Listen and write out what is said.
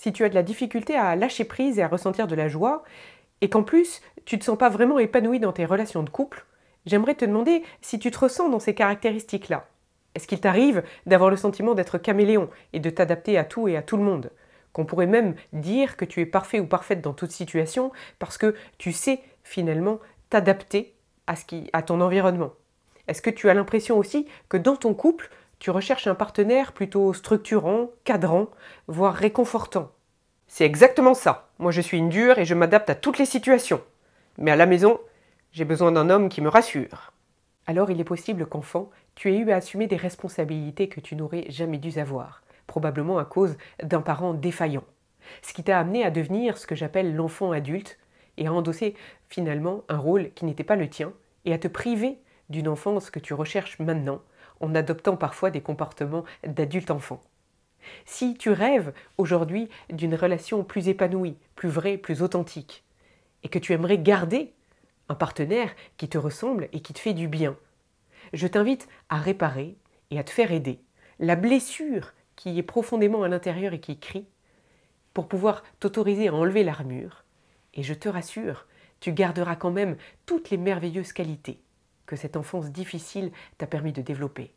si tu as de la difficulté à lâcher prise et à ressentir de la joie, et qu'en plus, tu ne te sens pas vraiment épanoui dans tes relations de couple, j'aimerais te demander si tu te ressens dans ces caractéristiques-là. Est-ce qu'il t'arrive d'avoir le sentiment d'être caméléon et de t'adapter à tout et à tout le monde? Qu'on pourrait même dire que tu es parfait ou parfaite dans toute situation parce que tu sais finalement t'adapter à ton environnement. Est-ce que tu as l'impression aussi que dans ton couple, tu recherches un partenaire plutôt structurant, cadrant, voire réconfortant? C'est exactement ça. Moi je suis une dure et je m'adapte à toutes les situations. Mais à la maison, j'ai besoin d'un homme qui me rassure. Alors il est possible qu'enfant, tu aies eu à assumer des responsabilités que tu n'aurais jamais dû avoir, probablement à cause d'un parent défaillant. Ce qui t'a amené à devenir ce que j'appelle l'enfant adulte et à endosser finalement un rôle qui n'était pas le tien et à te priver d'une enfance que tu recherches maintenant en adoptant parfois des comportements d'adulte-enfant. Si tu rêves aujourd'hui d'une relation plus épanouie, plus vraie, plus authentique, et que tu aimerais garder un partenaire qui te ressemble et qui te fait du bien, je t'invite à réparer et à te faire aider la blessure qui est profondément à l'intérieur et qui crie pour pouvoir t'autoriser à enlever l'armure. Et je te rassure, tu garderas quand même toutes les merveilleuses qualités que cette enfance difficile t'a permis de développer.